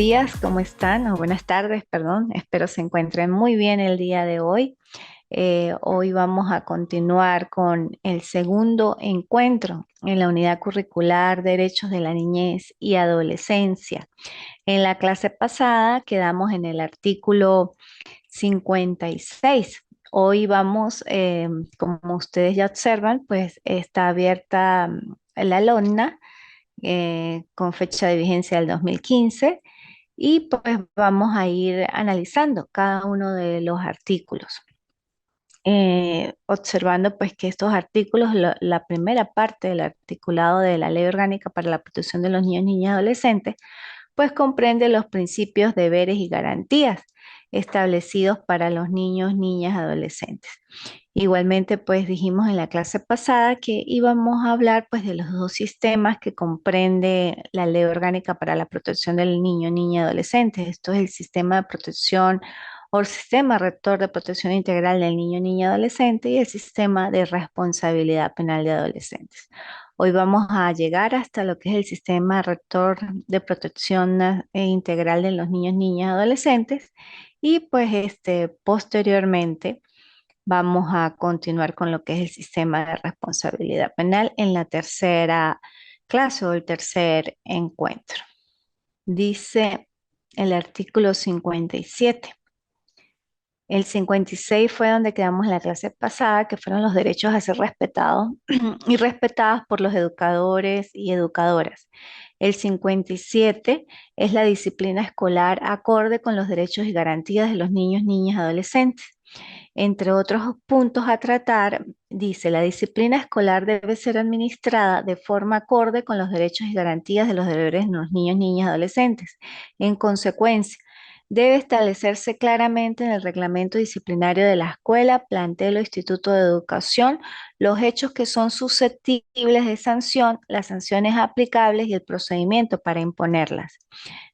días, ¿cómo están? O buenas tardes, perdón. Espero se encuentren muy bien el día de hoy. Hoy vamos a continuar con el segundo encuentro en la unidad curricular Derechos de la Niñez y Adolescencia. En la clase pasada quedamos en el artículo 56. Hoy vamos, como ustedes ya observan, pues está abierta la alumna con fecha de vigencia del 2015 y pues vamos a ir analizando cada uno de los artículos. Observando pues que estos artículos, la primera parte del articulado de la Ley Orgánica para la Protección de los Niños, Niñas y Adolescentes, pues comprende los principios, deberes y garantías establecidos para los niños, niñas, adolescentes. Igualmente, pues dijimos en la clase pasada que íbamos a hablar pues de los dos sistemas que comprende la Ley Orgánica para la Protección del Niño, Niña y Adolescente. Esto es el sistema de protección o el sistema rector de protección integral del niño, niña y adolescente y el sistema de responsabilidad penal de adolescentes. Hoy vamos a llegar hasta lo que es el sistema rector de protección integral de los niños, niñas y adolescentes y pues posteriormente vamos a continuar con lo que es el sistema de responsabilidad penal en la tercera clase o el tercer encuentro. Dice el artículo 57. El 56 fue donde quedamos en la clase pasada, que fueron los derechos a ser respetados y respetadas por los educadores y educadoras. El 57 es la disciplina escolar acorde con los derechos y garantías de los niños, niñas y adolescentes. Entre otros puntos a tratar, dice, la disciplina escolar debe ser administrada de forma acorde con los derechos y garantías de los deberes de los niños, niñas y adolescentes. En consecuencia, debe establecerse claramente en el reglamento disciplinario de la escuela, plantel o instituto de educación los hechos que son susceptibles de sanción, las sanciones aplicables y el procedimiento para imponerlas.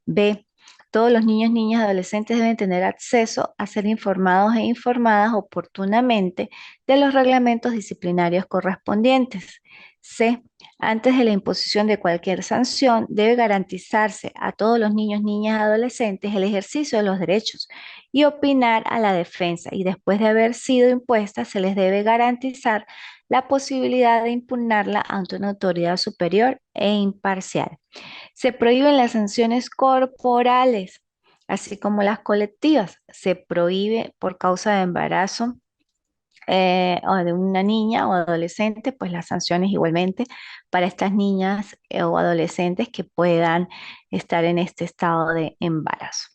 B. Todos los niños, niñas y adolescentes deben tener acceso a ser informados e informadas oportunamente de los reglamentos disciplinarios correspondientes. C. Antes de la imposición de cualquier sanción, debe garantizarse a todos los niños, niñas y adolescentes el ejercicio de los derechos y opinar a la defensa. Y después de haber sido impuesta, se les debe garantizar la posibilidad de impugnarla ante una autoridad superior e imparcial. Se prohíben las sanciones corporales, así como las colectivas. Se prohíbe por causa de embarazo o de una niña o adolescente, pues las sanciones igualmente para estas niñas o adolescentes que puedan estar en este estado de embarazo.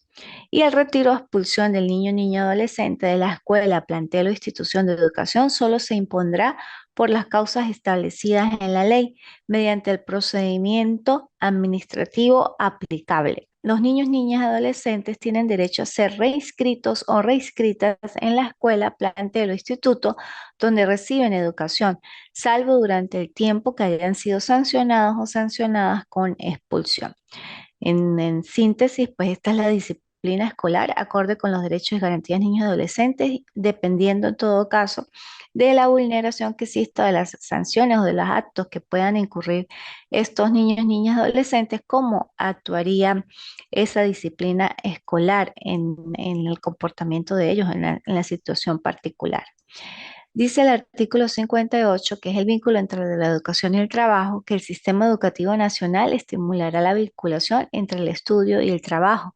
Y el retiro o expulsión del niño, niña, adolescente de la escuela, plantel o institución de educación solo se impondrá por las causas establecidas en la ley mediante el procedimiento administrativo aplicable. Los niños, niñas y adolescentes tienen derecho a ser reinscritos o reinscritas en la escuela, plantel o instituto donde reciben educación, salvo durante el tiempo que hayan sido sancionados o sancionadas con expulsión. En síntesis, pues esta es la disciplina escolar acorde con los derechos y garantías de niños y adolescentes, dependiendo en todo caso de la vulneración que exista de las sanciones o de los actos que puedan incurrir estos niños, niñas y adolescentes, cómo actuaría esa disciplina escolar en el comportamiento de ellos en la situación particular. Dice el artículo 58, que es el vínculo entre la educación y el trabajo, que el sistema educativo nacional estimulará la vinculación entre el estudio y el trabajo.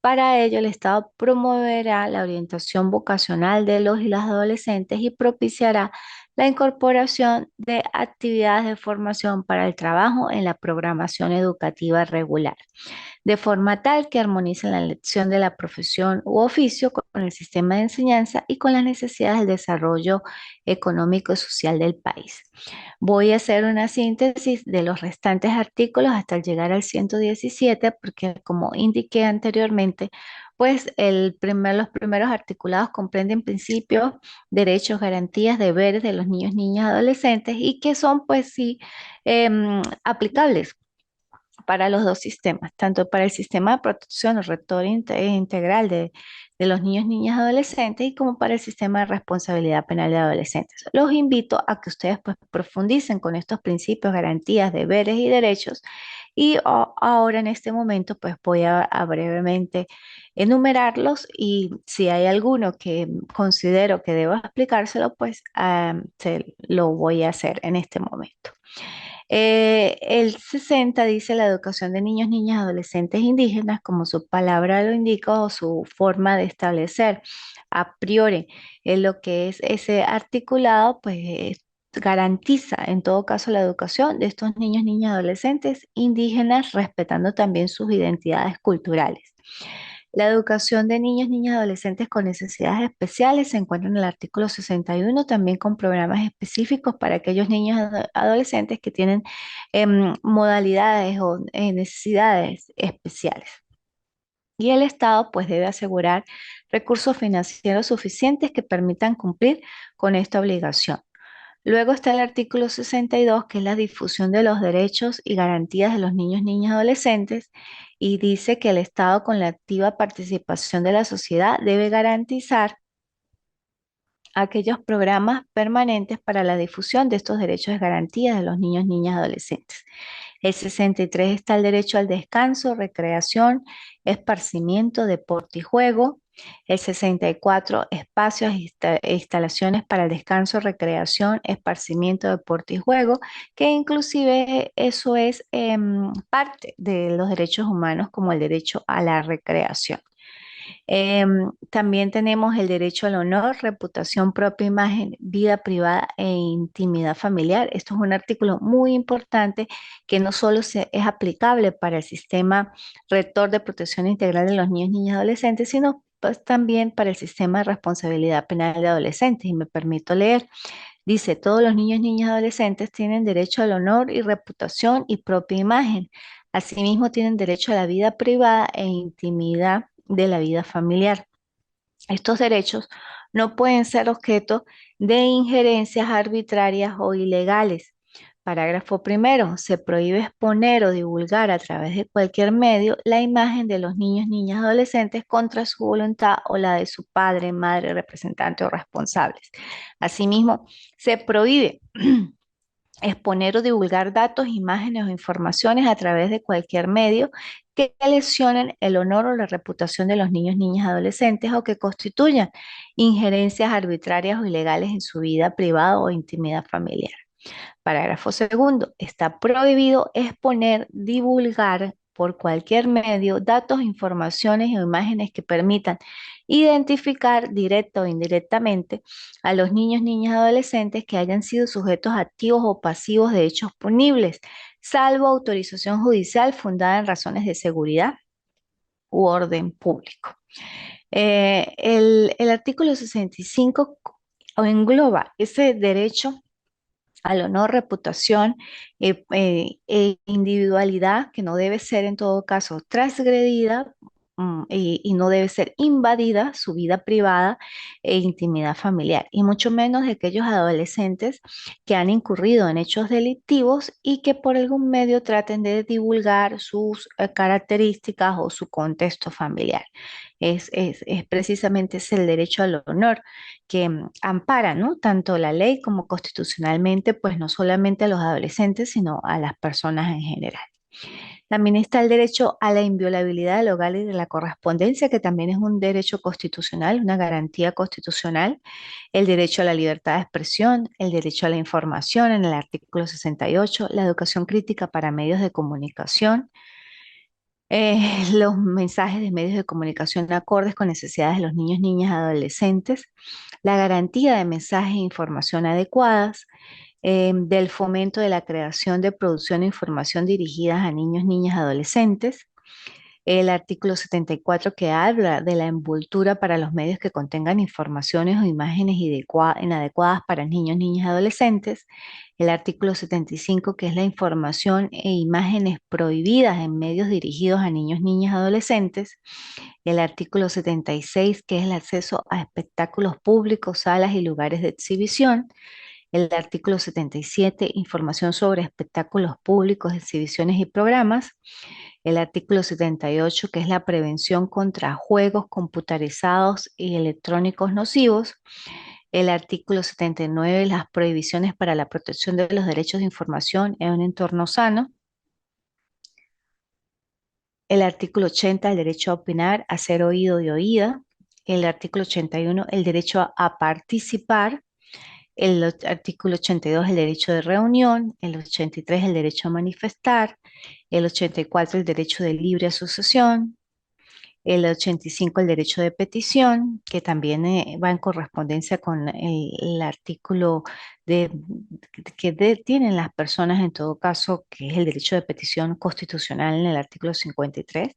Para ello, el Estado promoverá la orientación vocacional de los y las adolescentes y propiciará la incorporación de actividades de formación para el trabajo en la programación educativa regular de forma tal que armonicen la elección de la profesión u oficio con el sistema de enseñanza y con las necesidades del desarrollo económico y social del país. Voy a hacer una síntesis de los restantes artículos hasta llegar al 117, porque como indiqué anteriormente, pues los primeros articulados comprenden principios, derechos, garantías, deberes de los niños, niñas, adolescentes y que son pues sí aplicables para los dos sistemas, tanto para el sistema de protección o rector integral de los niños, niñas, adolescentes y como para el sistema de responsabilidad penal de adolescentes. Los invito a que ustedes pues profundicen con estos principios, garantías, deberes y derechos y ahora en este momento pues voy a brevemente enumerarlos y si hay alguno que considero que deba explicárselo pues lo voy a hacer en este momento. El 60 dice la educación de niños, niñas, adolescentes indígenas, como su palabra lo indica o su forma de establecer a priori lo que es ese articulado, pues garantiza en todo caso la educación de estos niños, niñas, adolescentes indígenas, respetando también sus identidades culturales. La educación de niños, niñas y adolescentes con necesidades especiales se encuentra en el artículo 61, también con programas específicos para aquellos niños y adolescentes que tienen modalidades o necesidades especiales. Y el Estado pues debe asegurar recursos financieros suficientes que permitan cumplir con esta obligación. Luego está el artículo 62, que es la difusión de los derechos y garantías de los niños, niñas y adolescentes, y dice que el Estado, con la activa participación de la sociedad, debe garantizar aquellos programas permanentes para la difusión de estos derechos y garantías de los niños, niñas y adolescentes. El 63 está el derecho al descanso, recreación, esparcimiento, deporte y juego. El 64, espacios e instalaciones para el descanso, recreación, esparcimiento, deporte y juego, que inclusive eso es parte de los derechos humanos como el derecho a la recreación. También tenemos el derecho al honor, reputación propia, imagen, vida privada e intimidad familiar. Esto es un artículo muy importante que no solo es aplicable para el sistema rector de protección integral de los niños, niñas y adolescentes, sino pues, también para el sistema de responsabilidad penal de adolescentes. Y me permito leer. Dice, todos los niños, niñas y adolescentes tienen derecho al honor y reputación y propia imagen. Asimismo, tienen derecho a la vida privada e intimidad de la vida familiar. Estos derechos no pueden ser objeto de injerencias arbitrarias o ilegales. Parágrafo primero. Se prohíbe exponer o divulgar a través de cualquier medio la imagen de los niños, niñas, adolescentes contra su voluntad o la de su padre, madre, representante o responsables. Asimismo, se prohíbe exponer o divulgar datos, imágenes o informaciones a través de cualquier medio que lesionen el honor o la reputación de los niños, niñas, adolescentes o que constituyan injerencias arbitrarias o ilegales en su vida privada o intimidad familiar. Parágrafo segundo. Está prohibido exponer, divulgar por cualquier medio datos, informaciones o imágenes que permitan identificar directa o indirectamente a los niños, niñas y adolescentes que hayan sido sujetos activos o pasivos de hechos punibles, salvo autorización judicial fundada en razones de seguridad u orden público. El artículo 65 engloba ese derecho al honor, reputación e individualidad que no debe ser en todo caso transgredida y no debe ser invadida su vida privada e intimidad familiar, y mucho menos de aquellos adolescentes que han incurrido en hechos delictivos y que por algún medio traten de divulgar sus características o su contexto familiar. Es precisamente ese el derecho al honor que ampara, ¿no? Tanto la ley como constitucionalmente, pues no solamente a los adolescentes, sino a las personas en general. También está el derecho a la inviolabilidad del hogar y de la correspondencia, que también es un derecho constitucional, una garantía constitucional. El derecho a la libertad de expresión, el derecho a la información en el artículo 68, la educación crítica para medios de comunicación, los mensajes de medios de comunicación acordes con necesidades de los niños, niñas y adolescentes, la garantía de mensajes e información adecuadas, del fomento de la creación de producción e información dirigidas a niños, niñas y adolescentes, el artículo 74 que habla de la envoltura para los medios que contengan informaciones o imágenes inadecuadas para niños, niñas y adolescentes. El artículo 75 que es la información e imágenes prohibidas en medios dirigidos a niños, niñas y adolescentes. El artículo 76 que es el acceso a espectáculos públicos, salas y lugares de exhibición. El artículo 77, información sobre espectáculos públicos, exhibiciones y programas. El artículo 78, que es la prevención contra juegos computarizados y electrónicos nocivos. El artículo 79, las prohibiciones para la protección de los derechos de información en un entorno sano. El artículo 80, el derecho a opinar, a ser oído y oída. El artículo 81, el derecho a participar. El artículo 82, el derecho de reunión. El 83, el derecho a manifestar. El 84, el derecho de libre asociación. El 85, el derecho de petición, que también va en correspondencia con el artículo de, tienen las personas en todo caso, que es el derecho de petición constitucional en el artículo 53,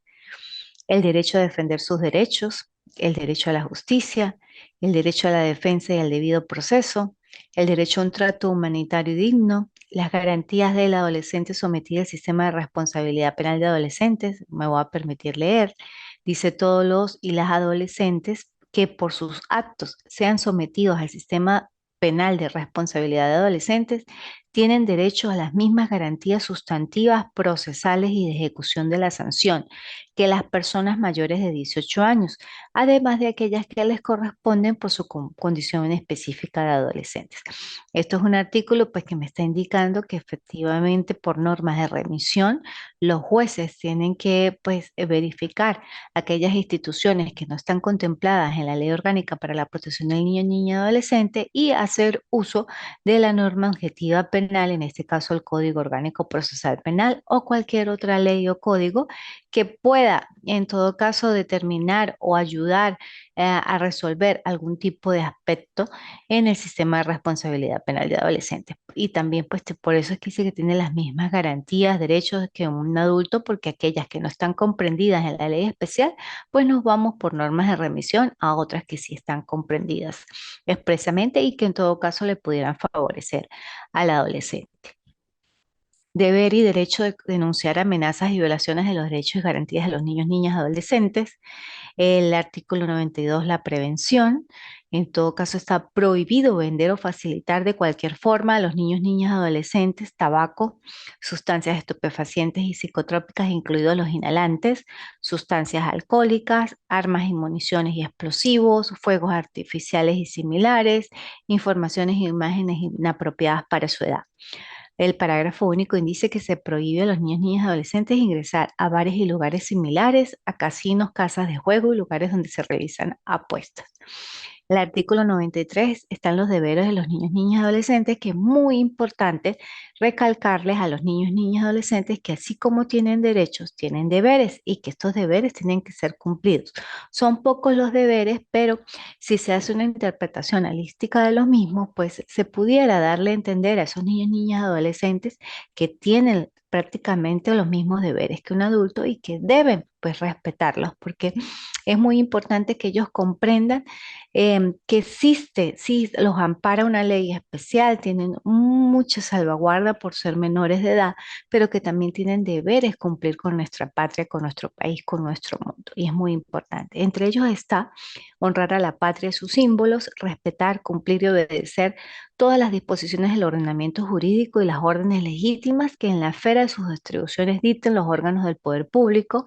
el derecho a defender sus derechos, el derecho a la justicia, el derecho a la defensa y al debido proceso, el derecho a un trato humanitario y digno, las garantías del adolescente sometido al sistema de responsabilidad penal de adolescentes, me voy a permitir leer, dice todos los y las adolescentes que por sus actos sean sometidos al sistema penal de responsabilidad de adolescentes, tienen derecho a las mismas garantías sustantivas, procesales y de ejecución de la sanción que las personas mayores de 18 años, además de aquellas que les corresponden por su condición específica de adolescentes. Esto es un artículo pues, que me está indicando que efectivamente por normas de remisión, los jueces tienen que pues, verificar aquellas instituciones que no están contempladas en la Ley Orgánica para la Protección del Niño, Niña y Adolescente y hacer uso de la norma objetiva penal, en este caso el Código Orgánico Procesal Penal o cualquier otra ley o código que pueda en todo caso determinar o ayudar a resolver algún tipo de aspecto en el sistema de responsabilidad penal de adolescentes. Y también pues por eso es que dice que tiene las mismas garantías, derechos que un adulto, porque aquellas que no están comprendidas en la ley especial, pues nos vamos por normas de remisión a otras que sí están comprendidas expresamente y que en todo caso le pudieran favorecer al adolescente. Deber y derecho de denunciar amenazas y violaciones de los derechos y garantías de los niños, niñas y adolescentes. El artículo 92, la prevención. En todo caso, está prohibido vender o facilitar de cualquier forma a los niños, niñas y adolescentes tabaco, sustancias estupefacientes y psicotrópicas, incluidos los inhalantes, sustancias alcohólicas, armas y municiones y explosivos, fuegos artificiales y similares, informaciones e imágenes inapropiadas para su edad. El parágrafo único dice que se prohíbe a los niños, niñas y adolescentes ingresar a bares y lugares similares, a casinos, casas de juego y lugares donde se realizan apuestas. El artículo 93 están los deberes de los niños, niñas y adolescentes, que es muy importante recalcarles a los niños, niñas y adolescentes que así como tienen derechos, tienen deberes y que estos deberes tienen que ser cumplidos. Son pocos los deberes, pero si se hace una interpretación holística de los mismos, pues se pudiera darle a entender a esos niños, niñas y adolescentes que tienen prácticamente los mismos deberes que un adulto y que deben pues respetarlos, porque es muy importante que ellos comprendan que existe, sí, los ampara una ley especial, tienen mucha salvaguarda por ser menores de edad, pero que también tienen deberes cumplir con nuestra patria, con nuestro país, con nuestro mundo. Y es muy importante. Entre ellos está honrar a la patria y sus símbolos, respetar, cumplir y obedecer todas las disposiciones del ordenamiento jurídico y las órdenes legítimas que en la esfera de sus distribuciones dicten los órganos del poder público,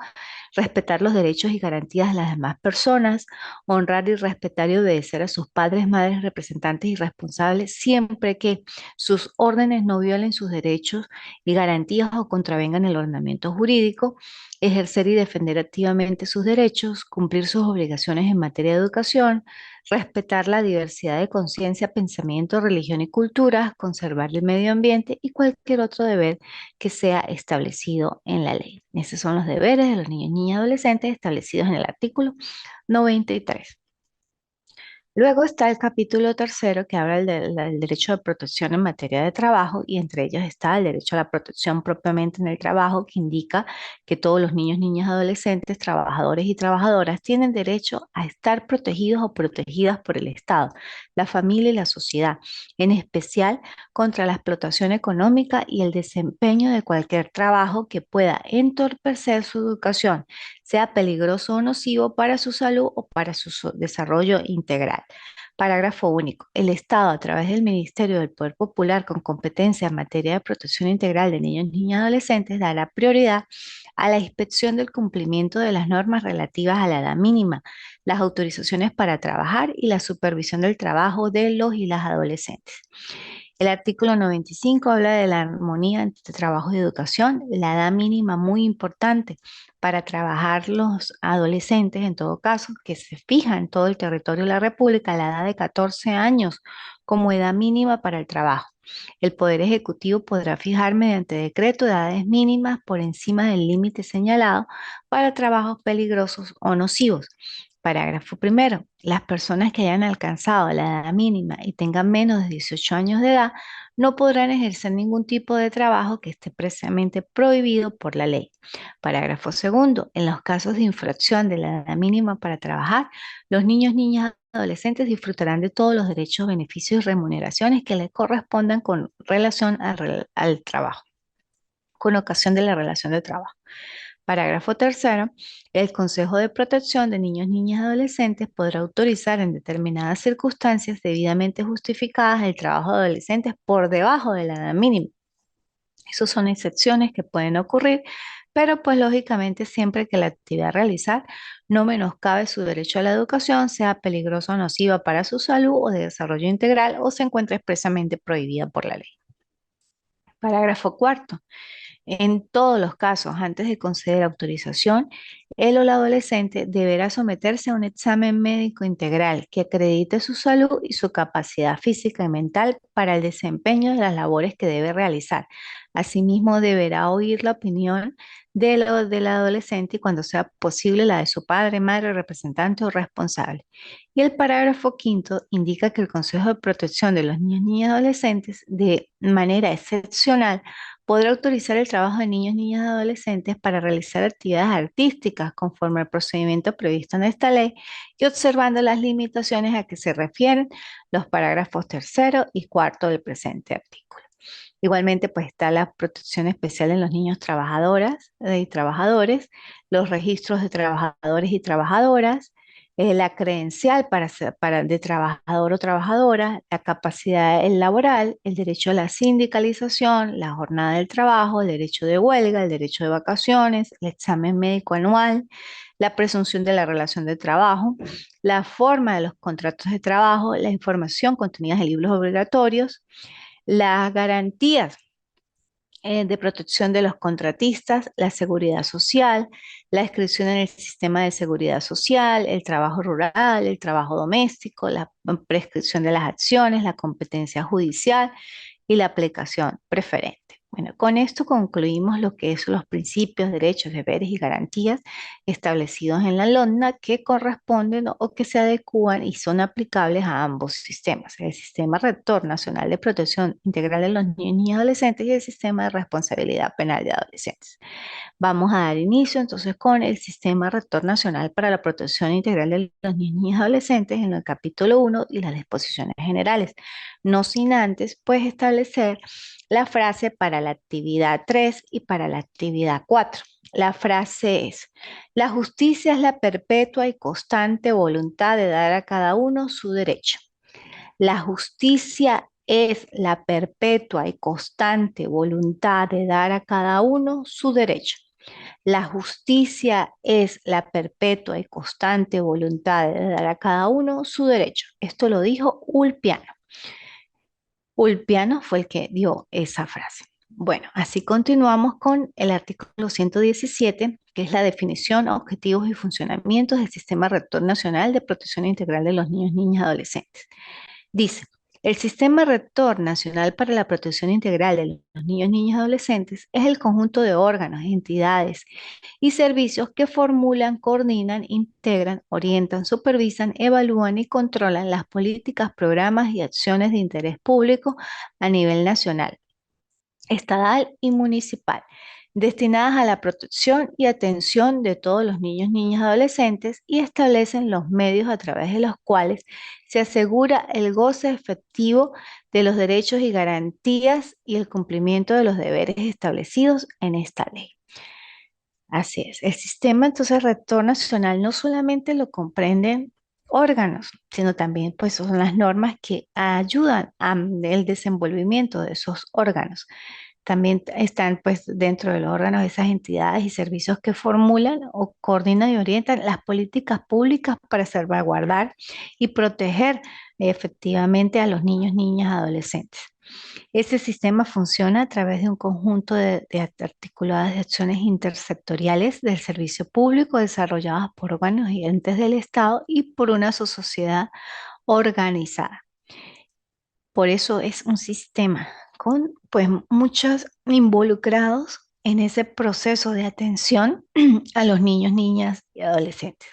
respetar los derechos y garantías de las demás personas, honrar y respetar y obedecer a sus padres, madres, representantes y responsables siempre que sus órdenes no violen sus derechos y garantías o contravengan el ordenamiento jurídico, ejercer y defender activamente sus derechos, cumplir sus obligaciones en materia de educación, respetar la diversidad de conciencia, pensamiento, religión y cultura, conservar el medio ambiente y cualquier otro deber que sea establecido en la ley. Esos son los deberes de los niños, niñas y adolescentes establecidos en el artículo 93. Luego está el capítulo tercero que habla del derecho de protección en materia de trabajo y entre ellos está el derecho a la protección propiamente en el trabajo que indica que todos los niños, niñas, adolescentes, trabajadores y trabajadoras tienen derecho a estar protegidos o protegidas por el Estado, la familia y la sociedad, en especial contra la explotación económica y el desempeño de cualquier trabajo que pueda entorpecer su educación, sea peligroso o nocivo para su salud o para su desarrollo integral. Parágrafo único. El Estado, a través del Ministerio del Poder Popular con competencia en materia de protección integral de niños, niñas y adolescentes, dará prioridad a la inspección del cumplimiento de las normas relativas a la edad mínima, las autorizaciones para trabajar y la supervisión del trabajo de los y las adolescentes. El artículo 95 habla de la armonía entre trabajo y educación, la edad mínima muy importante para trabajar los adolescentes, en todo caso, que se fija en todo el territorio de la República, la edad de 14 años como edad mínima para el trabajo. El Poder Ejecutivo podrá fijar mediante decreto edades mínimas por encima del límite señalado para trabajos peligrosos o nocivos. Parágrafo primero. Las personas que hayan alcanzado la edad mínima y tengan menos de 18 años de edad no podrán ejercer ningún tipo de trabajo que esté precisamente prohibido por la ley. Parágrafo segundo. En los casos de infracción de la edad mínima para trabajar, los niños, niñas y adolescentes disfrutarán de todos los derechos, beneficios y remuneraciones que les correspondan con relación al trabajo, con ocasión de la relación de trabajo. Parágrafo tercero. El Consejo de Protección de Niños, Niñas y Adolescentes podrá autorizar en determinadas circunstancias debidamente justificadas el trabajo de adolescentes por debajo de la edad mínima. Esas son excepciones que pueden ocurrir, pero pues lógicamente siempre que la actividad a realizar no menoscabe su derecho a la educación, sea peligrosa o nociva para su salud o de desarrollo integral o se encuentre expresamente prohibida por la ley. Parágrafo cuarto. En todos los casos, antes de conceder autorización, el o la adolescente deberá someterse a un examen médico integral que acredite su salud y su capacidad física y mental para el desempeño de las labores que debe realizar. Asimismo, deberá oír la opinión del adolescente y cuando sea posible la de su padre, madre, representante o responsable. Y el parágrafo quinto indica que el Consejo de Protección de los Niños, Niñas y Adolescentes, de manera excepcional, podrá autorizar el trabajo de niños, niñas y adolescentes para realizar actividades artísticas conforme al procedimiento previsto en esta ley y observando las limitaciones a que se refieren los parágrafos tercero y cuarto del presente artículo. Igualmente, pues está la protección especial en los niños trabajadoras y trabajadores, los registros de trabajadores y trabajadoras, la credencial de trabajador o trabajadora, la capacidad laboral, el derecho a la sindicalización, la jornada del trabajo, el derecho de huelga, el derecho de vacaciones, el examen médico anual, la presunción de la relación de trabajo, la forma de los contratos de trabajo, la información contenida en libros obligatorios, las garantías de protección de los contratistas, la seguridad social, la inscripción en el sistema de seguridad social, el trabajo rural, el trabajo doméstico, la prescripción de las acciones, la competencia judicial y la aplicación preferente. Bueno, con esto concluimos lo que son los principios, derechos, deberes y garantías establecidos en la LONNA que corresponden o que se adecúan y son aplicables a ambos sistemas, el Sistema Rector Nacional de Protección Integral de los Niños y Adolescentes y el Sistema de Responsabilidad Penal de Adolescentes. Vamos a dar inicio entonces con el Sistema Rector Nacional para la Protección Integral de los Niños y Adolescentes en el capítulo 1 y las disposiciones generales. No sin antes, pues, establecer la frase para la actividad 3 y para la actividad 4. La frase es: la justicia es la perpetua y constante voluntad de dar a cada uno su derecho. La justicia es la perpetua y constante voluntad de dar a cada uno su derecho. La justicia es la perpetua y constante voluntad de dar a cada uno su derecho. Esto lo dijo Ulpiano. Ulpiano fue el que dio esa frase. Bueno, así continuamos con el artículo 117, que es la definición, objetivos y funcionamientos del Sistema Rector Nacional de Protección Integral de los Niños, Niñas y Adolescentes. Dice: el Sistema Rector Nacional para la Protección Integral de los Niños, Niñas y Adolescentes es el conjunto de órganos, entidades y servicios que formulan, coordinan, integran, orientan, supervisan, evalúan y controlan las políticas, programas y acciones de interés público a nivel nacional, estatal y municipal, destinadas a la protección y atención de todos los niños, niñas y adolescentes y establecen los medios a través de los cuales se asegura el goce efectivo de los derechos y garantías y el cumplimiento de los deberes establecidos en esta ley. Así es. El sistema entonces rector nacional no solamente lo comprenden órganos, sino también pues son las normas que ayudan al desenvolvimiento de esos órganos. También están pues dentro de los órganos esas entidades y servicios que formulan o coordinan y orientan las políticas públicas para salvaguardar y proteger efectivamente a los niños, niñas, adolescentes. Ese sistema funciona a través de un conjunto de articuladas de acciones intersectoriales del servicio público desarrolladas por órganos y entes del Estado y por una sociedad organizada. Por eso es un sistema con pues muchos involucrados en ese proceso de atención a los niños, niñas y adolescentes.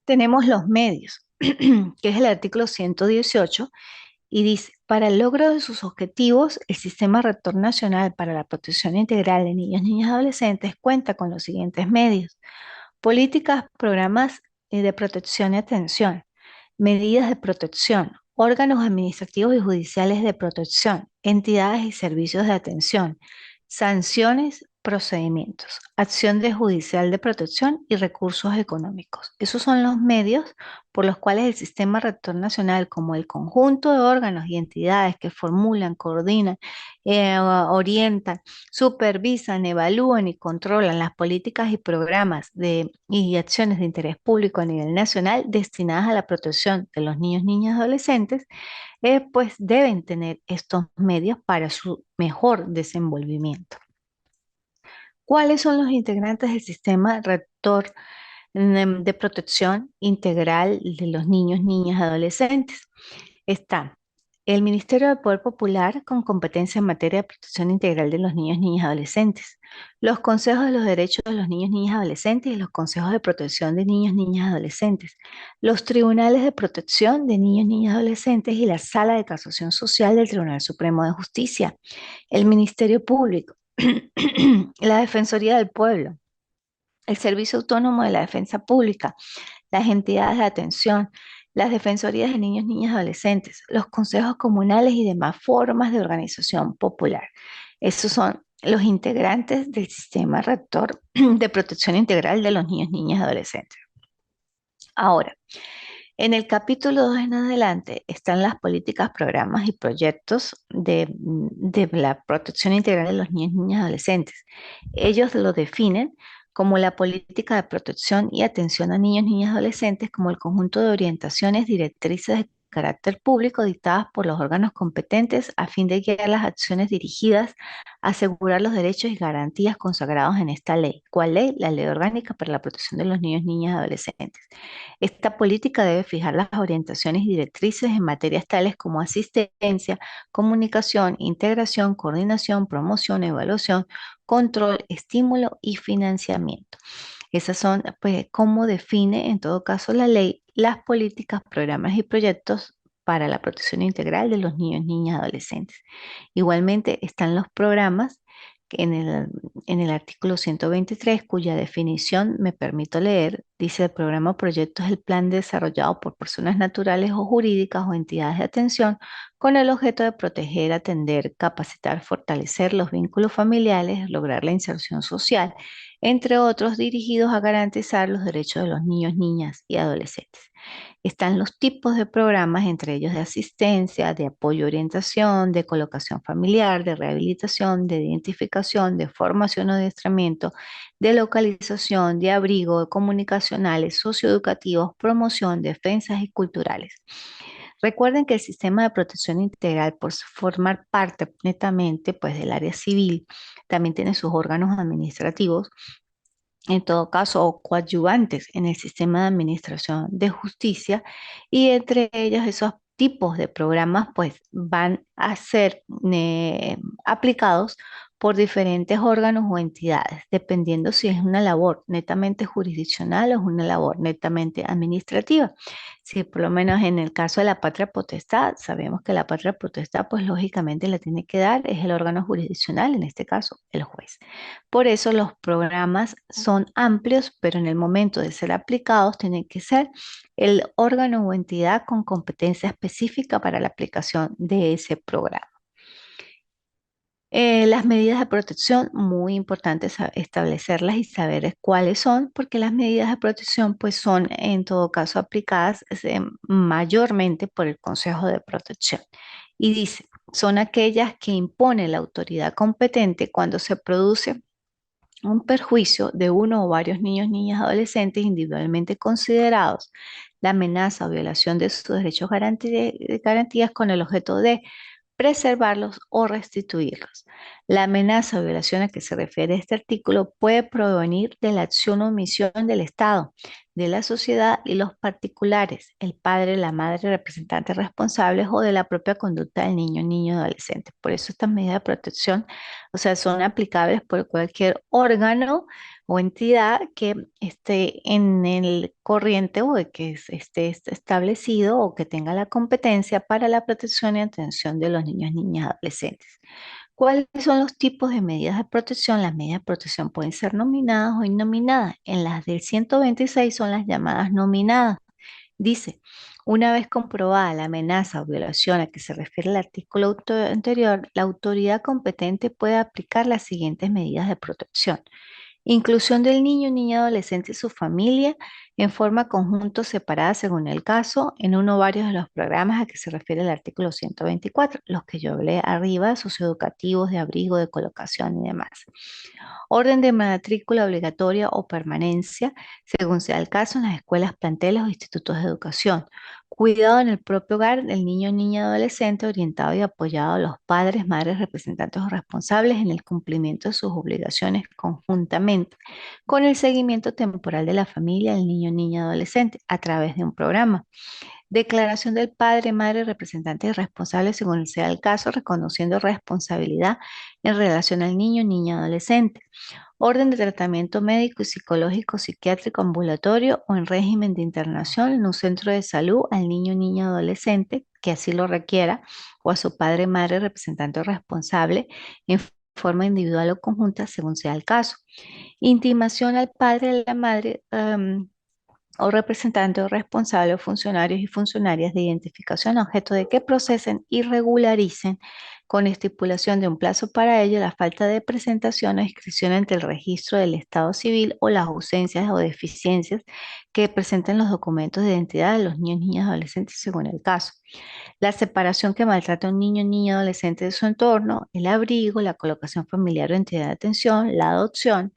Tenemos los medios, que es el artículo 118 y dice, para el logro de sus objetivos, el Sistema Rector Nacional para la Protección Integral de Niños, Niñas y Adolescentes cuenta con los siguientes medios: políticas, programas de protección y atención, medidas de protección, órganos administrativos y judiciales de protección, entidades y servicios de atención, sanciones, procedimientos, acción de judicial de protección y recursos económicos. Esos son los medios por los cuales el Sistema Rector Nacional, como el conjunto de órganos y entidades que formulan, coordinan, orientan, supervisan, evalúan y controlan las políticas y programas y acciones de interés público a nivel nacional destinadas a la protección de los niños, niñas y adolescentes, pues deben tener estos medios para su mejor desenvolvimiento. ¿Cuáles son los integrantes del sistema rector de protección integral de los niños, niñas y adolescentes? Está el Ministerio del Poder Popular con competencia en materia de protección integral de los niños, niñas y adolescentes, los consejos de los derechos de los niños, niñas y adolescentes y los consejos de protección de niños, niñas y adolescentes, los tribunales de protección de niños, niñas y adolescentes y la Sala de Casación Social del Tribunal Supremo de Justicia, el Ministerio Público, la Defensoría del Pueblo, el Servicio Autónomo de la Defensa Pública, las entidades de atención, las defensorías de niños, niñas y adolescentes, los consejos comunales y demás formas de organización popular. Esos son los integrantes del sistema rector de protección integral de los niños, niñas y adolescentes. Ahora, en el capítulo 2 en adelante están las políticas, programas y proyectos de la protección integral de los niños, niñas y adolescentes. Ellos lo definen como la política de protección y atención a niños, niñas y adolescentes como el conjunto de orientaciones directrices de carácter público dictadas por los órganos competentes a fin de guiar las acciones dirigidas a asegurar los derechos y garantías consagrados en esta ley. ¿Cuál ley? La Ley Orgánica para la Protección de los Niños, Niñas y Adolescentes. Esta política debe fijar las orientaciones y directrices en materias tales como asistencia, comunicación, integración, coordinación, promoción, evaluación, control, estímulo y financiamiento. Esas son, pues, cómo define en todo caso la ley las políticas, programas y proyectos para la protección integral de los niños, niñas y adolescentes. Igualmente están los programas que en el artículo 123, cuya definición me permito leer, dice: el programa o proyecto es el plan desarrollado por personas naturales o jurídicas o entidades de atención con el objeto de proteger, atender, capacitar, fortalecer los vínculos familiares, lograr la inserción social, entre otros, dirigidos a garantizar los derechos de los niños, niñas y adolescentes. Están los tipos de programas, entre ellos de asistencia, de apoyo, orientación, de colocación familiar, de rehabilitación, de identificación, de formación o adiestramiento, de localización, de abrigo, comunicacionales, socioeducativos, promoción, defensas y culturales. Recuerden que el sistema de protección integral, por formar parte netamente pues, del área civil, también tiene sus órganos administrativos, en todo caso, o coadyuvantes en el sistema de administración de justicia, y entre ellos esos tipos de programas pues van a ser aplicados por diferentes órganos o entidades, dependiendo si es una labor netamente jurisdiccional o es una labor netamente administrativa. Si por lo menos en el caso de la patria potestad, sabemos que la patria potestad pues lógicamente la tiene que dar es el órgano jurisdiccional, en este caso el juez. Por eso los programas son amplios, pero en el momento de ser aplicados tienen que ser el órgano o entidad con competencia específica para la aplicación de ese programa. Las medidas de protección, muy importante establecerlas y saber cuáles son, porque las medidas de protección pues son en todo caso aplicadas mayormente por el Consejo de Protección. Y dice, son aquellas que impone la autoridad competente cuando se produce un perjuicio de uno o varios niños, niñas, adolescentes individualmente considerados, la amenaza o violación de sus derechos garantías con el objeto de preservarlos o restituirlos. La amenaza o violación a que se refiere este artículo puede provenir de la acción o omisión del Estado, de la sociedad y los particulares, el padre, la madre, representantes responsables o de la propia conducta del niño, niño, adolescente. Por eso estas medidas de protección, o sea, son aplicables por cualquier órgano o entidad que esté en el corriente o de que esté establecido o que tenga la competencia para la protección y atención de los niños, niñas, adolescentes. ¿Cuáles son los tipos de medidas de protección? Las medidas de protección pueden ser nominadas o innominadas. En las del 126 son las llamadas nominadas. Dice, una vez comprobada la amenaza o violación a que se refiere el artículo anterior, la autoridad competente puede aplicar las siguientes medidas de protección. Inclusión del niño, niña, adolescente y su familia en forma conjunta o separada según el caso en uno o varios de los programas a que se refiere el artículo 124, los que yo hablé arriba, socioeducativos, de abrigo, de colocación y demás. Orden de matrícula obligatoria o permanencia, según sea el caso, en las escuelas, planteles o institutos de educación. Cuidado en el propio hogar del niño, niña, adolescente, orientado y apoyado a los padres, madres, representantes o responsables en el cumplimiento de sus obligaciones conjuntamente, con el seguimiento temporal de la familia del niño, niña, adolescente a través de un programa. Declaración del padre, madre, representante y responsable según sea el caso, reconociendo responsabilidad en relación al niño, niña, adolescente. Orden de tratamiento médico y psicológico, psiquiátrico, ambulatorio o en régimen de internación en un centro de salud al niño, niña, adolescente que así lo requiera o a su padre, madre, representante o responsable en forma individual o conjunta según sea el caso. Intimación al padre, a la madre, o representantes o responsables o funcionarios y funcionarias de identificación a objeto de que procesen y regularicen con estipulación de un plazo para ello la falta de presentación o inscripción ante el registro del Estado civil o las ausencias o deficiencias que presenten los documentos de identidad de los niños, niñas, adolescentes según el caso. La separación que maltrata a un niño, niña, adolescente de su entorno, el abrigo, la colocación familiar o entidad de atención, la adopción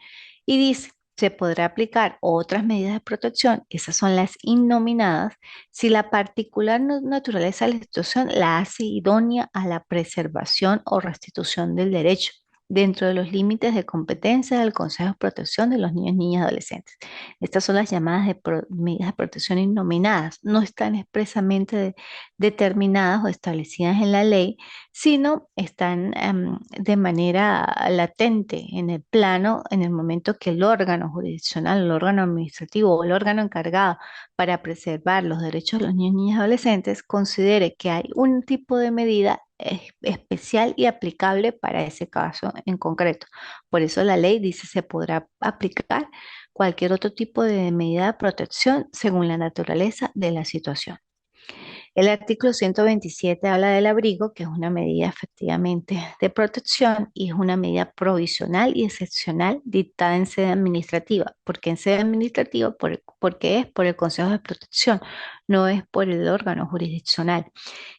y dice se podrá aplicar otras medidas de protección, esas son las innominadas, si la particular naturaleza de la situación la hace idónea a la preservación o restitución del derecho dentro de los límites de competencia del Consejo de Protección de los Niños, Niñas y Adolescentes. Estas son las llamadas medidas de protección innominadas. No están expresamente determinadas o establecidas en la ley, sino están de manera latente en el plano, en el momento que el órgano jurisdiccional, el órgano administrativo o el órgano encargado para preservar los derechos de los niños, niñas y adolescentes considere que hay un tipo de medida especial y aplicable para ese caso en concreto. Por eso la ley dice se podrá aplicar cualquier otro tipo de medida de protección según la naturaleza de la situación. El artículo 127 habla del abrigo, que es una medida efectivamente de protección y es una medida provisional y excepcional dictada en sede administrativa. ¿Por qué en sede administrativa? Porque es por el Consejo de Protección, no es por el órgano jurisdiccional,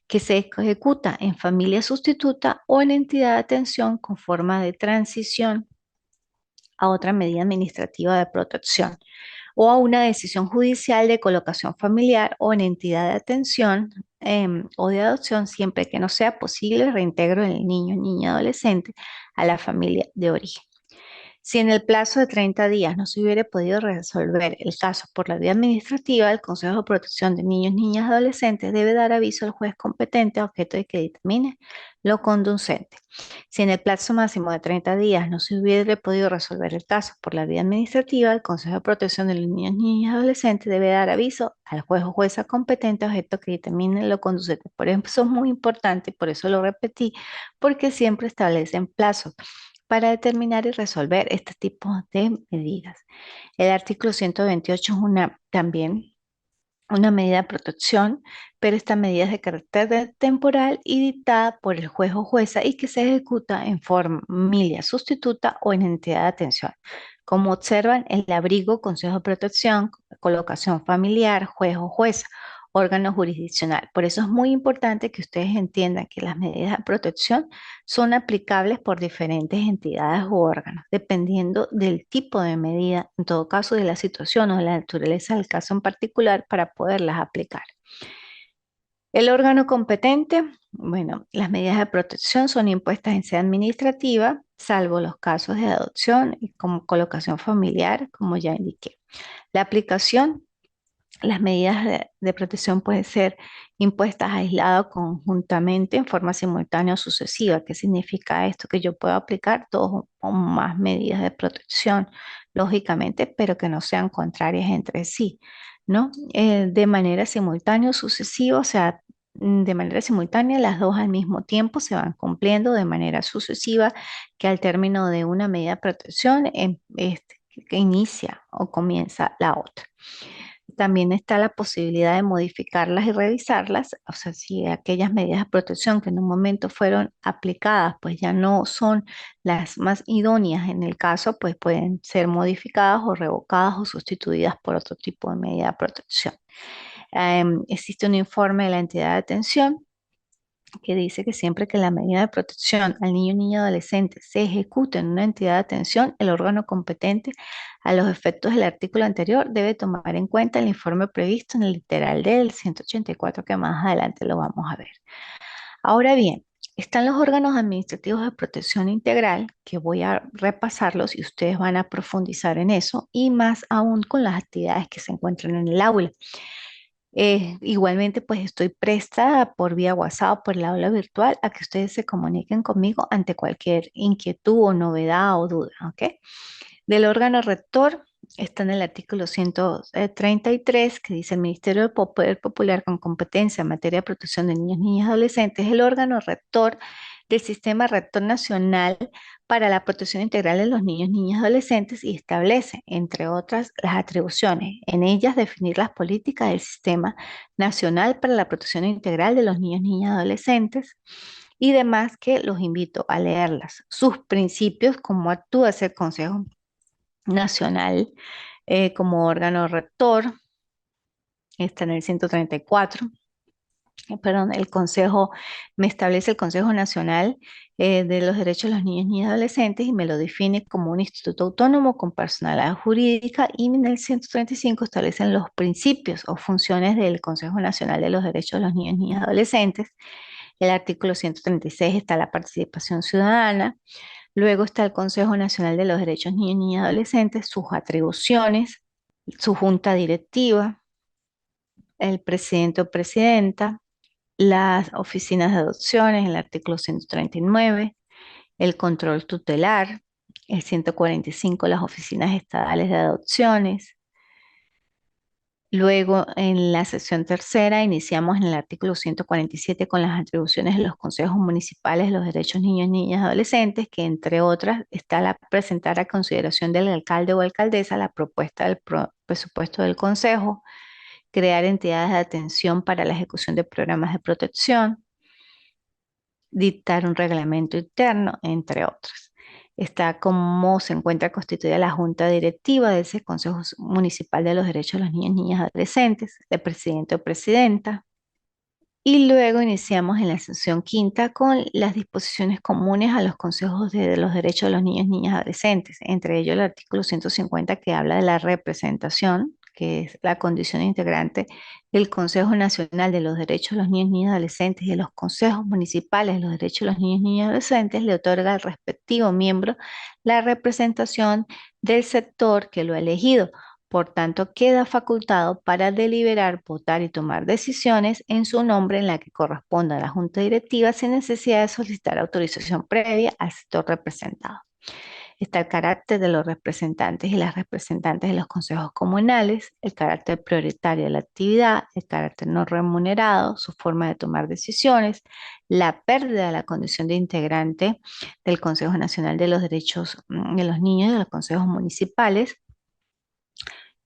que se ejecuta en familia sustituta o en entidad de atención con forma de transición a otra medida administrativa de protección o a una decisión judicial de colocación familiar o en entidad de atención o de adopción siempre que no sea posible el reintegro del niño, niña, adolescente a la familia de origen. Si en el plazo de 30 días no se hubiera podido resolver el caso por la vía administrativa, el Consejo de Protección de Niños, Niñas y Adolescentes debe dar aviso al juez competente a objeto de que determine lo conducente. Si en el plazo máximo de 30 días no se hubiera podido resolver el caso por la vía administrativa, el Consejo de Protección de los Niños, Niñas y Adolescentes debe dar aviso al juez o jueza competente a objeto que determine lo conducente. Por eso es muy importante, por eso lo repetí, porque siempre establecen plazos para determinar y resolver este tipo de medidas. El artículo 128 es una también una medida de protección, pero esta medida es de carácter temporal y dictada por el juez o jueza y que se ejecuta en familia sustituta o en entidad de atención. Como observan, el abrigo, consejo de protección, colocación familiar, juez o jueza, órgano jurisdiccional. Por eso es muy importante que ustedes entiendan que las medidas de protección son aplicables por diferentes entidades u órganos, dependiendo del tipo de medida, en todo caso de la situación o de la naturaleza del caso en particular para poderlas aplicar. El órgano competente, bueno, las medidas de protección son impuestas en sede administrativa, salvo los casos de adopción y como colocación familiar, como ya indiqué. La aplicación, las medidas de protección pueden ser impuestas aisladas o conjuntamente en forma simultánea o sucesiva. ¿Qué significa esto? Que yo puedo aplicar dos o más medidas de protección, lógicamente, pero que no sean contrarias entre sí, ¿no? De manera simultánea o sucesiva, o sea, de manera simultánea, las dos al mismo tiempo se van cumpliendo de manera sucesiva, que al término de una medida de protección, que inicia o comienza la otra. También está la posibilidad de modificarlas y revisarlas, o sea, si aquellas medidas de protección que en un momento fueron aplicadas, pues ya no son las más idóneas en el caso, pues pueden ser modificadas o revocadas o sustituidas por otro tipo de medida de protección. Existe un informe de la entidad de atención que dice que siempre que la medida de protección al niño o niña adolescente se ejecute en una entidad de atención, el órgano competente a los efectos del artículo anterior debe tomar en cuenta el informe previsto en el literal del 184 que más adelante lo vamos a ver. Ahora bien, están los órganos administrativos de protección integral, que voy a repasarlos y ustedes van a profundizar en eso, y más aún con las actividades que se encuentran en el aula. Igualmente, pues estoy presta por vía WhatsApp, por el aula virtual, a que ustedes se comuniquen conmigo ante cualquier inquietud o novedad o duda, ¿ok? Del órgano rector está en el artículo 133 que dice el Ministerio del Poder Popular con competencia en materia de protección de niños, niñas y adolescentes, es el órgano rector del Sistema Rector Nacional para la Protección Integral de los Niños, Niñas y Adolescentes y establece, entre otras, las atribuciones. En ellas definir las políticas del Sistema Nacional para la Protección Integral de los Niños, Niñas y Adolescentes y demás que los invito a leerlas. Sus principios, cómo actúa ese Consejo Nacional como órgano rector, está en el 134. Perdón, el Consejo, me establece el Consejo Nacional de los Derechos de los Niños, Niñas y Adolescentes y me lo define como un instituto autónomo con personalidad jurídica y en el 135 establecen los principios o funciones del Consejo Nacional de los Derechos de los Niños, Niñas y Adolescentes. El artículo 136 está la participación ciudadana. Luego está el Consejo Nacional de los Derechos de Niños, Niñas y Adolescentes, sus atribuciones, su junta directiva, el presidente o presidenta, las oficinas de adopciones, el artículo 139, el control tutelar, el 145, las oficinas estadales de adopciones. Luego, en la sección tercera, iniciamos en el artículo 147 con las atribuciones de los consejos municipales de los derechos niños, niñas y adolescentes, que entre otras está la presentar a consideración del alcalde o alcaldesa la propuesta del presupuesto del consejo, crear entidades de atención para la ejecución de programas de protección, dictar un reglamento interno, entre otros. Está cómo se encuentra constituida la junta directiva de ese Consejo Municipal de los Derechos de los Niños, Niñas y Adolescentes, el presidente o presidenta. Y luego iniciamos en la sección quinta con las disposiciones comunes a los consejos de los derechos de los niños, niñas y adolescentes, entre ellos el artículo 150 que habla de la representación, que es la condición integrante del Consejo Nacional de los Derechos de los Niños, Niñas y Adolescentes y de los consejos municipales de los derechos de los niños, niñas y adolescentes, le otorga al respectivo miembro la representación del sector que lo ha elegido. Por tanto, queda facultado para deliberar, votar y tomar decisiones en su nombre en la que corresponda a la Junta Directiva sin necesidad de solicitar autorización previa al sector representado. Está el carácter de los representantes y las representantes de los consejos comunales, el carácter prioritario de la actividad, el carácter no remunerado, su forma de tomar decisiones, la pérdida de la condición de integrante del Consejo Nacional de los Derechos de los Niños y de los consejos municipales,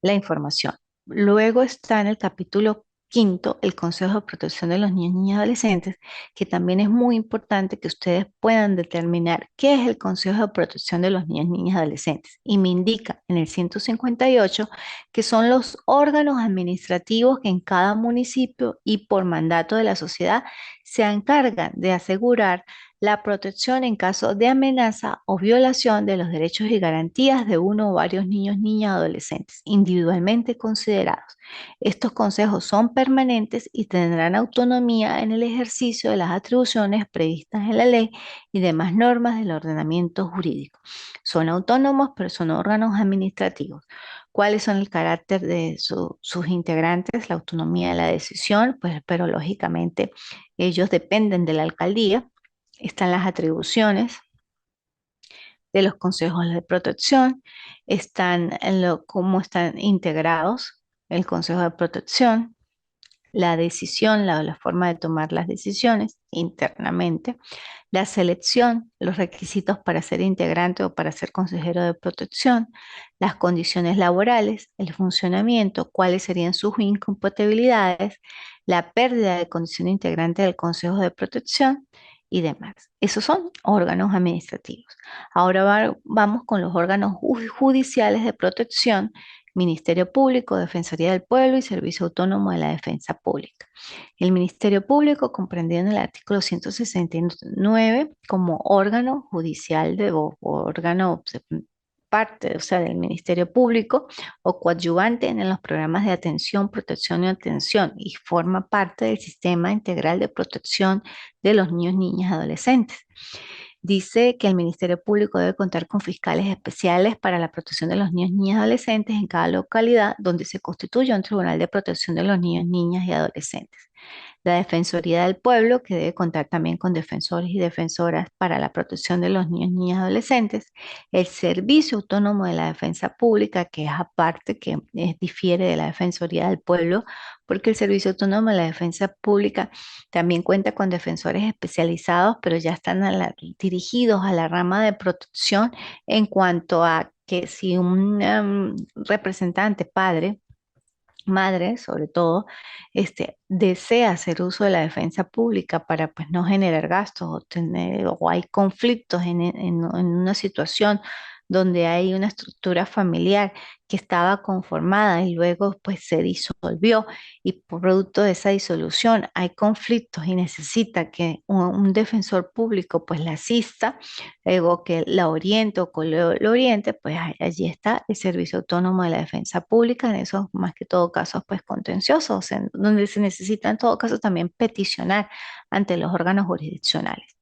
la información. Luego está en el capítulo quinto el Consejo de Protección de los Niños, Niñas y Adolescentes, que también es muy importante que ustedes puedan determinar qué es el Consejo de Protección de los Niños, Niñas y Adolescentes. Y me indica en el 158 que son los órganos administrativos que en cada municipio y por mandato de la sociedad se encargan de asegurar la protección en caso de amenaza o violación de los derechos y garantías de uno o varios niños, niñas, adolescentes, individualmente considerados. Estos consejos son permanentes y tendrán autonomía en el ejercicio de las atribuciones previstas en la ley y demás normas del ordenamiento jurídico. Son autónomos, pero son órganos administrativos. ¿Cuáles son el carácter de sus integrantes? La autonomía de la decisión, pues, pero lógicamente ellos dependen de la alcaldía. Están las atribuciones de los consejos de protección, están en cómo están integrados el consejo de protección, la decisión, la forma de tomar las decisiones internamente, la selección, los requisitos para ser integrante o para ser consejero de protección, las condiciones laborales, el funcionamiento, cuáles serían sus incompatibilidades, la pérdida de condición integrante del consejo de protección y demás. Esos son órganos administrativos. Ahora vamos con los órganos judiciales de protección: Ministerio Público, Defensoría del Pueblo y Servicio Autónomo de la Defensa Pública. El Ministerio Público, comprendido en el artículo 169 como órgano judicial o órgano parte, o sea, del Ministerio Público o coadyuvante en los programas de atención, protección y atención, y forma parte del sistema integral de protección de los niños, niñas y adolescentes. Dice que el Ministerio Público debe contar con fiscales especiales para la protección de los niños, niñas y adolescentes en cada localidad donde se constituya un tribunal de protección de los niños, niñas y adolescentes. La Defensoría del Pueblo, que debe contar también con defensores y defensoras para la protección de los niños, niñas y adolescentes. El Servicio Autónomo de la Defensa Pública, que es aparte, que difiere de la Defensoría del Pueblo, porque el Servicio Autónomo de la Defensa Pública también cuenta con defensores especializados, pero ya están dirigidos a la rama de protección en cuanto a que si un representante, padre, madre, sobre todo, desea hacer uso de la defensa pública para pues, no generar gastos o hay conflictos en una situación donde hay una estructura familiar que estaba conformada y luego pues se disolvió y por producto de esa disolución hay conflictos y necesita que un defensor público pues la asista, luego que la oriente o que lo oriente, pues allí está el Servicio Autónomo de la Defensa Pública, en esos más que todo casos pues contenciosos, en donde se necesita en todo caso también peticionar ante los órganos jurisdiccionales.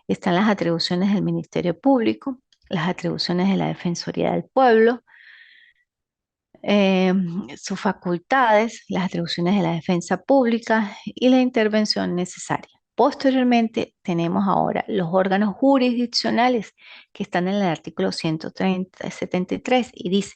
Están las atribuciones del Ministerio Público, las atribuciones de la Defensoría del Pueblo, eh, sus facultades, las atribuciones de la defensa pública y la intervención necesaria. Posteriormente tenemos ahora los órganos jurisdiccionales que están en el artículo 173 y dice: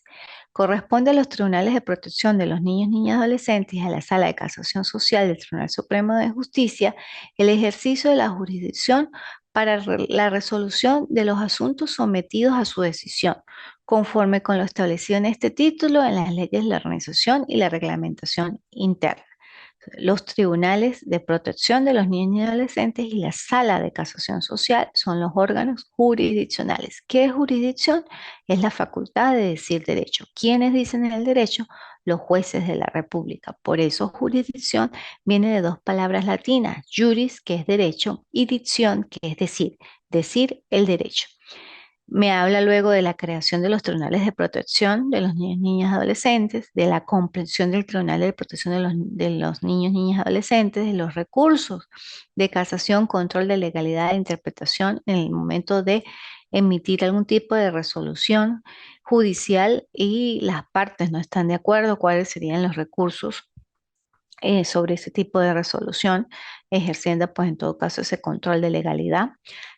corresponde a los tribunales de protección de los niños, niñas y adolescentes y a la Sala de Casación Social del Tribunal Supremo de Justicia el ejercicio de la jurisdicción para la resolución de los asuntos sometidos a su decisión, conforme con lo establecido en este título en las leyes de la organización y la reglamentación interna. Los tribunales de protección de los niños y adolescentes y la sala de casación social son los órganos jurisdiccionales. ¿Qué es jurisdicción? Es la facultad de decir derecho. ¿Quiénes dicen el derecho? Los jueces de la República. Por eso jurisdicción viene de dos palabras latinas: juris, que es derecho, y dicción, que es decir el derecho. Me habla luego de la creación de los tribunales de protección de los niños, niñas y adolescentes, de la comprensión del tribunal de protección de los niños, niñas y adolescentes, de los recursos de casación, control de legalidad e interpretación en el momento de emitir algún tipo de resolución judicial y las partes no están de acuerdo, cuáles serían los recursos sobre ese tipo de resolución, ejerciendo pues en todo caso ese control de legalidad.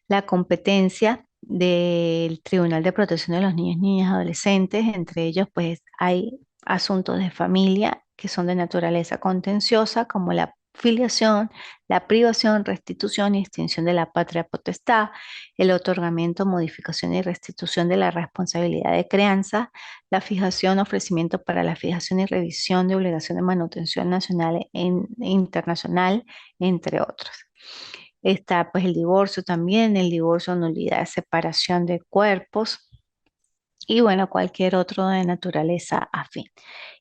La competencia del Tribunal de Protección de los Niños, Niñas y Adolescentes, entre ellos pues hay asuntos de familia que son de naturaleza contenciosa, como la filiación, la privación, restitución y extinción de la patria potestad, el otorgamiento, modificación y restitución de la responsabilidad de crianza, la fijación, ofrecimiento para la fijación y revisión de obligaciones de manutención nacional e internacional, entre otros. Está pues el divorcio también, el divorcio, nulidad, separación de cuerpos y bueno, cualquier otro de naturaleza afín.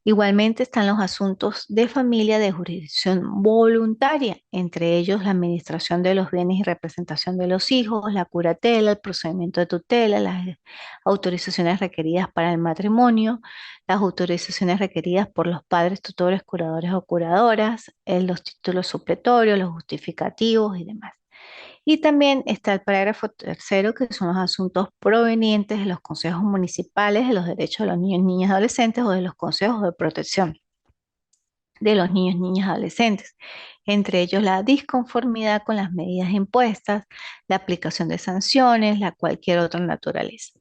Igualmente están los asuntos de familia de jurisdicción voluntaria, entre ellos la administración de los bienes y representación de los hijos, la curatela, el procedimiento de tutela, las autorizaciones requeridas para el matrimonio, las autorizaciones requeridas por los padres, tutores, curadores o curadoras, los títulos supletorios, los justificativos y demás. Y también está el parágrafo tercero, que son los asuntos provenientes de los consejos municipales de los derechos de los niños, niñas y adolescentes o de los consejos de protección de los niños, niñas y adolescentes. Entre ellos la disconformidad con las medidas impuestas, la aplicación de sanciones, la cualquier otra naturaleza.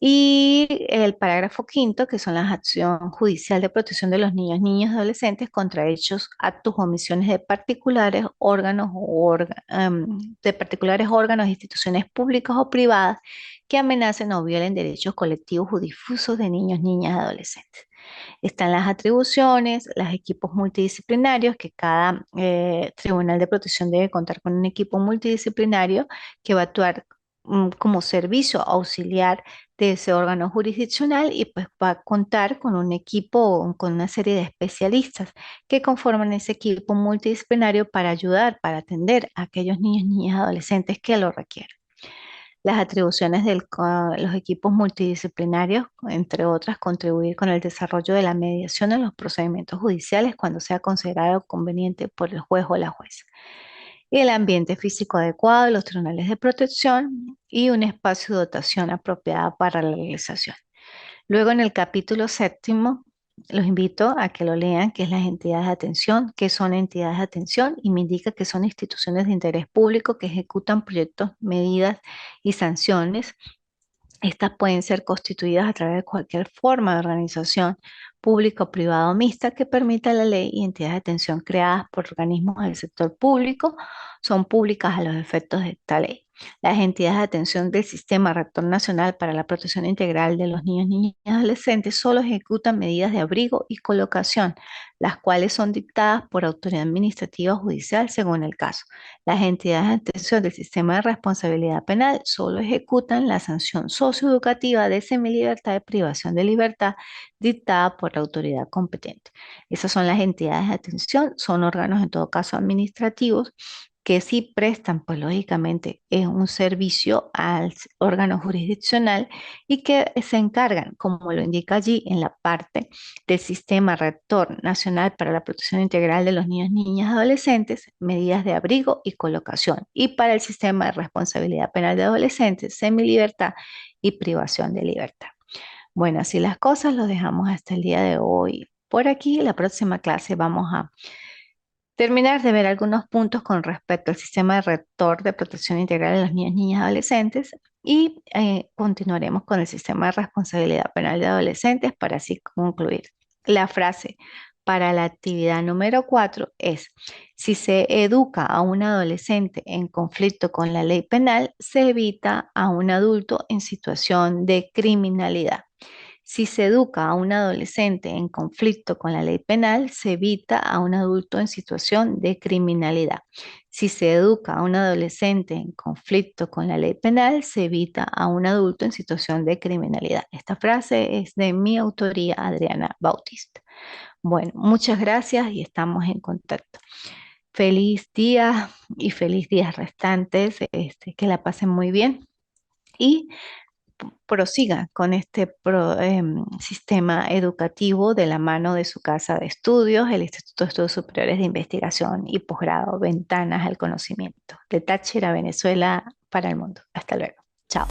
Y el parágrafo quinto, que son las acciones judicial de protección de los niños, niñas y adolescentes contra hechos, actos o omisiones de particulares, de particulares órganos, instituciones públicas o privadas que amenacen o violen derechos colectivos o difusos de niños, niñas y adolescentes. Están las atribuciones, los equipos multidisciplinarios, que cada tribunal de protección debe contar con un equipo multidisciplinario que va a actuar como servicio auxiliar de ese órgano jurisdiccional y pues va a contar con un equipo, con una serie de especialistas que conforman ese equipo multidisciplinario para ayudar, para atender a aquellos niños, niñas y adolescentes que lo requieren. Las atribuciones de los equipos multidisciplinarios, entre otras, contribuir con el desarrollo de la mediación en los procedimientos judiciales cuando sea considerado conveniente por el juez o la jueza. Y el ambiente físico adecuado, los tribunales de protección y un espacio de dotación apropiada para la realización. Luego en el capítulo séptimo, los invito a que lo lean, que es las entidades de atención, qué son entidades de atención y me indica que son instituciones de interés público que ejecutan proyectos, medidas y sanciones. Estas pueden ser constituidas a través de cualquier forma de organización pública o privada o mixta que permita la ley, y entidades de atención creadas por organismos del sector público son públicas a los efectos de esta ley. Las entidades de atención del Sistema Rector Nacional para la Protección Integral de los Niños, Niñas y Adolescentes solo ejecutan medidas de abrigo y colocación, las cuales son dictadas por autoridad administrativa o judicial según el caso. Las entidades de atención del sistema de responsabilidad penal solo ejecutan la sanción socioeducativa de semilibertad de privación de libertad dictada por la autoridad competente. Esas son las entidades de atención, son órganos en todo caso administrativos que sí prestan, pues lógicamente, es un servicio al órgano jurisdiccional y que se encargan, como lo indica allí en la parte del Sistema Rector Nacional para la Protección Integral de los Niños, Niñas y Adolescentes, medidas de abrigo y colocación. Y para el Sistema de Responsabilidad Penal de Adolescentes, semilibertad y privación de libertad. Bueno, así las cosas, los dejamos hasta el día de hoy. Por aquí, la próxima clase vamos a terminar de ver algunos puntos con respecto al sistema de rector de protección integral de los niños, niñas y adolescentes y continuaremos con el sistema de responsabilidad penal de adolescentes para así concluir. La frase para la actividad número 4 es: si se educa a un adolescente en conflicto con la ley penal, se evita a un adulto en situación de criminalidad. Si se educa a un adolescente en conflicto con la ley penal, se evita a un adulto en situación de criminalidad. Si se educa a un adolescente en conflicto con la ley penal, se evita a un adulto en situación de criminalidad. Esta frase es de mi autoría, Adriana Bautista. Bueno, muchas gracias y estamos en contacto. Feliz día y feliz días restantes. Que la pasen muy bien y prosiga con este sistema educativo de la mano de su casa de estudios, el Instituto de Estudios Superiores de Investigación y Posgrado, Ventanas al Conocimiento, de Táchira, Venezuela, para el mundo. Hasta luego. Chao.